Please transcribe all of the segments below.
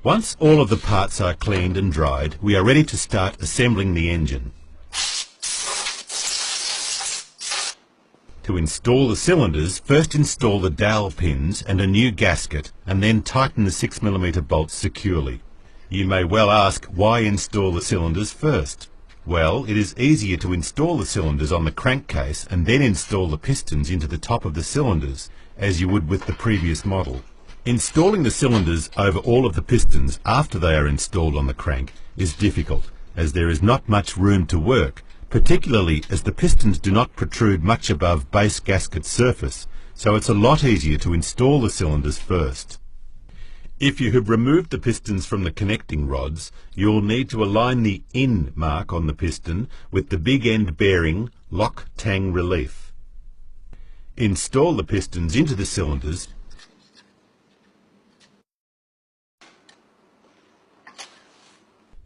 Once all of the parts are cleaned and dried, we are ready to start assembling the engine. To install the cylinders, first install the dowel pins and a new gasket, and then tighten the 6mm bolts securely. You may well ask, why install the cylinders first? Well, it is easier to install the cylinders on the crankcase and then install the pistons into the top of the cylinders, as you would with the previous model. Installing the cylinders over all of the pistons after they are installed on the crank is difficult, as there is not much room to work, particularly as the pistons do not protrude much above base gasket surface, so it's a lot easier to install the cylinders first. If you have removed the pistons from the connecting rods, you'll need to align the in mark on the piston with the big end bearing lock tang relief. Install the pistons into the cylinders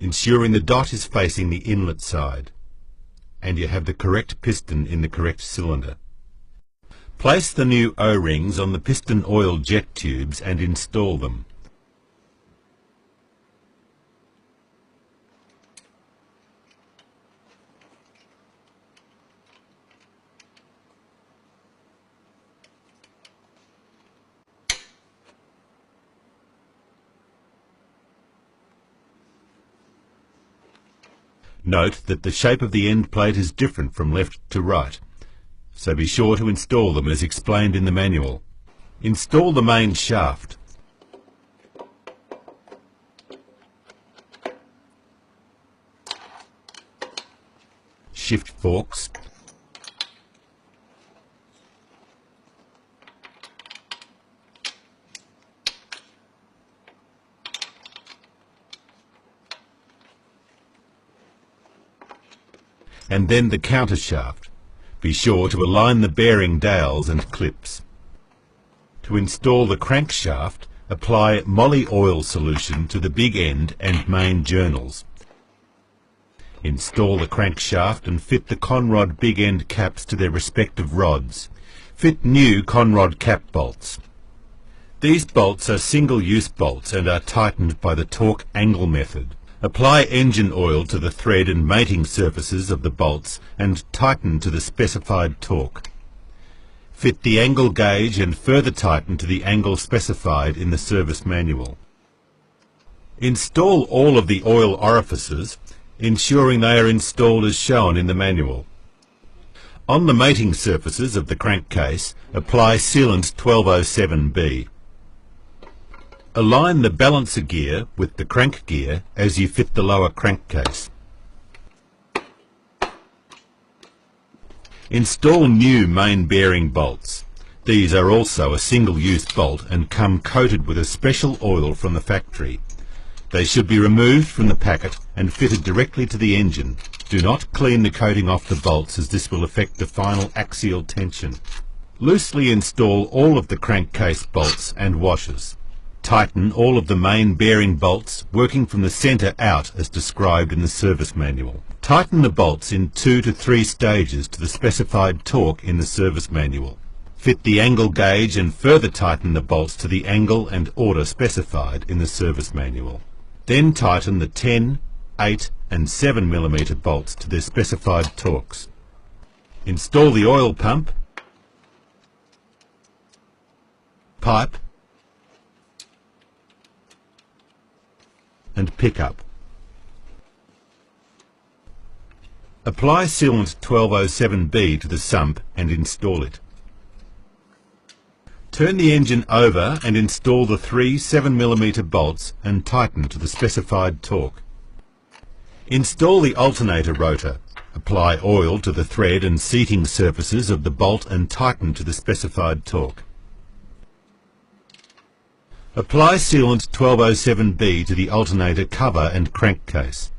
ensuring the dot is facing the inlet side and you have the correct piston in the correct cylinder. Place the new O-rings on the piston oil jet tubes and install them. Note that the shape of the end plate is different from left to right, so be sure to install them as explained in the manual. Install the main shaft. Shift forks. And then the counter shaft. Be sure to align the bearing dowels and clips. To install the crankshaft, apply moly oil solution to the big end and main journals. Install the crankshaft and fit the conrod big end caps to their respective rods. Fit new conrod cap bolts. These bolts are single-use bolts and are tightened by the torque angle method. Apply engine oil to the thread and mating surfaces of the bolts and tighten to the specified torque. Fit the angle gauge and further tighten to the angle specified in the service manual. Install all of the oil orifices, ensuring they are installed as shown in the manual. On the mating surfaces of the crankcase, apply sealant 1207B. Align the balancer gear with the crank gear as you fit the lower crankcase. Install new main bearing bolts. These are also a single-use bolt and come coated with a special oil from the factory. They should be removed from the packet and fitted directly to the engine. Do not clean the coating off the bolts as this will affect the final axial tension. Loosely install all of the crankcase bolts and washers. Tighten all of the main bearing bolts, working from the centre out as described in the service manual. Tighten the bolts in 2 to 3 stages to the specified torque in the service manual. Fit the angle gauge and further tighten the bolts to the angle and order specified in the service manual. Then tighten the 10, 8 and 7mm bolts to their specified torques. Install the oil pump, pipe and pickup. Apply sealant 1207B to the sump and install it. Turn the engine over and install the 3 7mm bolts and tighten to the specified torque. Install the alternator rotor. Apply oil to the thread and seating surfaces of the bolt and tighten to the specified torque. Apply sealant 1207B to the alternator cover and crankcase.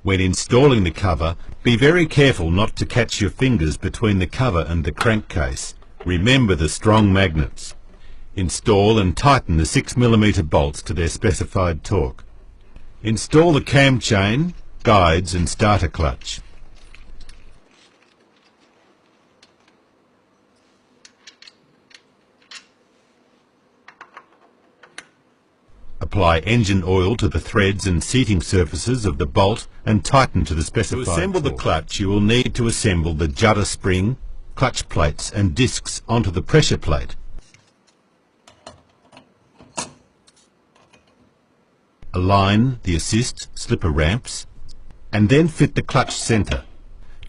When installing the cover, be very careful not to catch your fingers between the cover and the crankcase. Remember the strong magnets. Install and tighten the 6mm bolts to their specified torque. Install the cam chain, guides and starter clutch. apply engine oil to the threads and seating surfaces of the bolt and tighten to the specified torque. To assemble the clutch, you will need to assemble the judder spring, clutch plates and discs onto the pressure plate. Align the assist slipper ramps and then fit the clutch centre.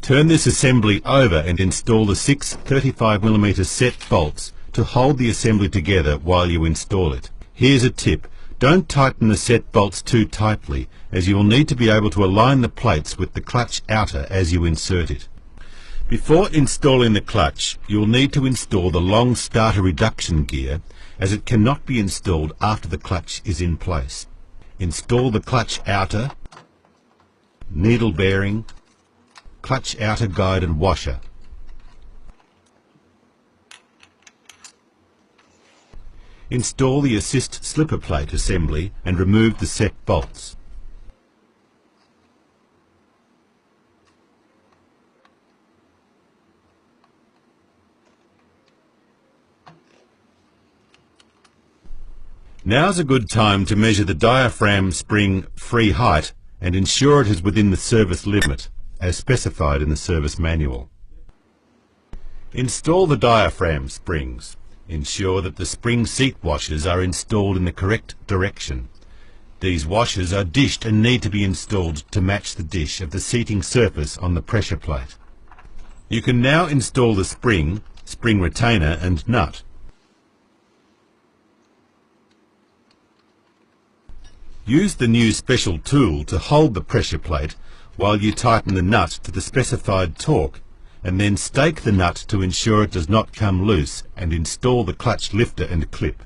Turn this assembly over and install the 6 35mm set bolts to hold the assembly together while you install it. Here's a tip: don't tighten the set bolts too tightly, as you will need to be able to align the plates with the clutch outer as you insert it. Before installing the clutch, you will need to install the long starter reduction gear, as it cannot be installed after the clutch is in place. Install the clutch outer, needle bearing, clutch outer guide and washer. Install the assist slipper plate assembly and remove the set bolts. Now's a good time to measure the diaphragm spring free height and ensure it is within the service limit, as specified in the service manual. Install the diaphragm springs. Ensure that the spring seat washers are installed in the correct direction. These washers are dished and need to be installed to match the dish of the seating surface on the pressure plate. You can now install the spring retainer and nut. Use the new special tool to hold the pressure plate while you tighten the nut to the specified torque, and then stake the nut to ensure it does not come loose, and install the clutch lifter and clip.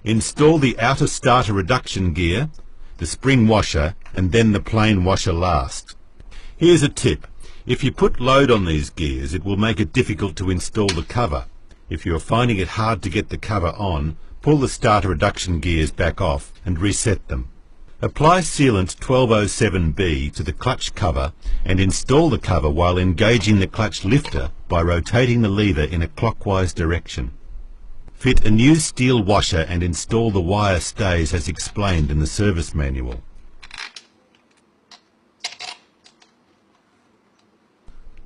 Install the outer starter reduction gear, the spring washer and then the plain washer last. Here's a tip: if you put load on these gears, it will make it difficult to install the cover. If you are finding it hard to get the cover on, pull the starter reduction gears back off and reset them. Apply sealant 1207B to the clutch cover and install the cover while engaging the clutch lifter by rotating the lever in a clockwise direction. Fit a new steel washer and install the wire stays as explained in the service manual.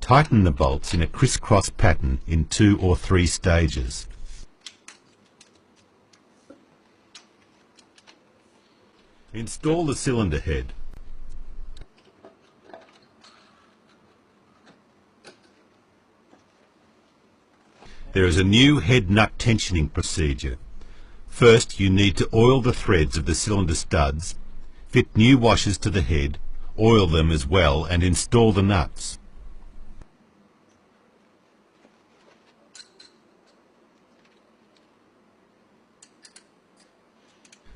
Tighten the bolts in a crisscross pattern in 2 or 3 stages. Install the cylinder head. There is a new head nut tensioning procedure. First, you need to oil the threads of the cylinder studs, fit new washers to the head, oil them as well and install the nuts.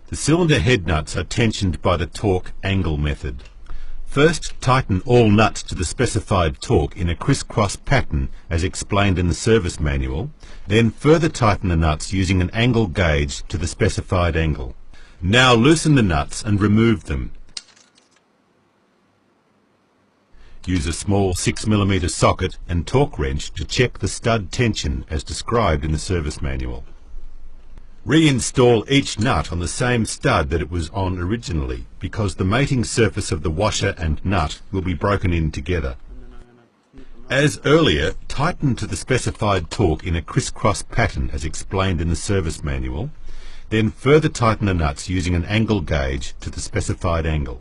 The cylinder head nuts are tensioned by the torque angle method. First, tighten all nuts to the specified torque in a crisscross pattern as explained in the service manual, then further tighten the nuts using an angle gauge to the specified angle. Now loosen the nuts and remove them. Use a small 6mm socket and torque wrench to check the stud tension as described in the service manual. Reinstall each nut on the same stud that it was on originally, because the mating surface of the washer and nut will be broken in together. As earlier, tighten to the specified torque in a crisscross pattern as explained in the service manual, then further tighten the nuts using an angle gauge to the specified angle.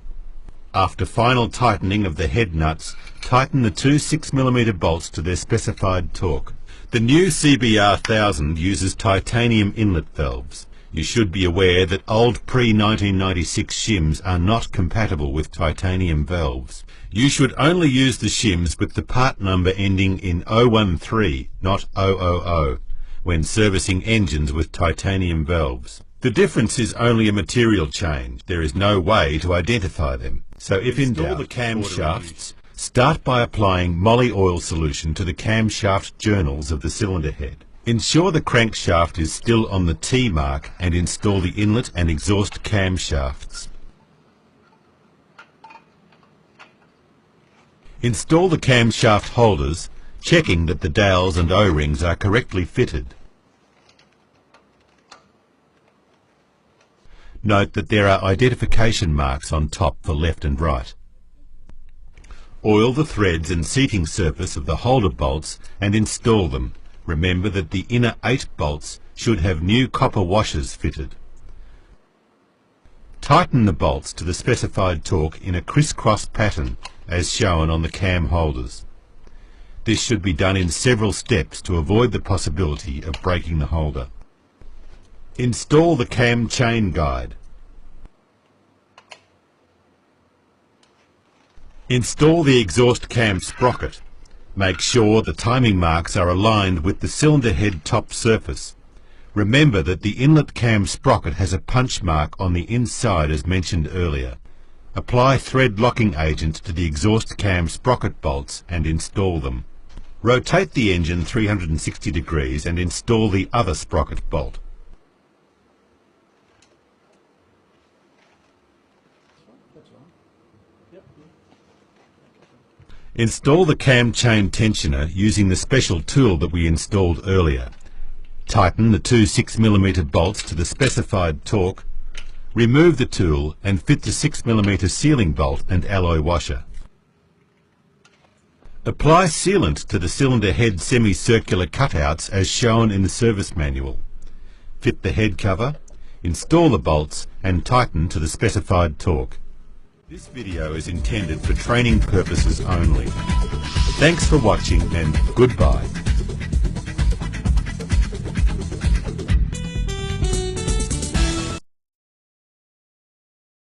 After final tightening of the head nuts, tighten the 2 6mm bolts to their specified torque. The new CBR1000 uses titanium inlet valves. You should be aware that old pre-1996 shims are not compatible with titanium valves. You should only use the shims with the part number ending in 013, not 000, when servicing engines with titanium valves. The difference is only a material change. There is no way to identify them. So if in doubt, the camshafts, start by applying moly oil solution to the camshaft journals of the cylinder head. Ensure the crankshaft is still on the T mark and install the inlet and exhaust camshafts. Install the camshaft holders, checking that the dowels and O-rings are correctly fitted. Note that there are identification marks on top for left and right. Oil the threads and seating surface of the holder bolts and install them. Remember that the inner 8 bolts should have new copper washers fitted. Tighten the bolts to the specified torque in a criss-cross pattern as shown on the cam holders. This should be done in several steps to avoid the possibility of breaking the holder. Install the cam chain guide. Install the exhaust cam sprocket. Make sure the timing marks are aligned with the cylinder head top surface. Remember that the inlet cam sprocket has a punch mark on the inside as mentioned earlier. Apply thread locking agent to the exhaust cam sprocket bolts and install them. Rotate the engine 360 degrees and install the other sprocket bolt. Install the cam chain tensioner using the special tool that we installed earlier. Tighten the two 6mm bolts to the specified torque. Remove the tool and fit the 6mm sealing bolt and alloy washer. Apply sealant to the cylinder head semicircular cutouts as shown in the service manual. Fit the head cover, install the bolts and tighten to the specified torque. This video is intended for training purposes only. Thanks for watching and goodbye.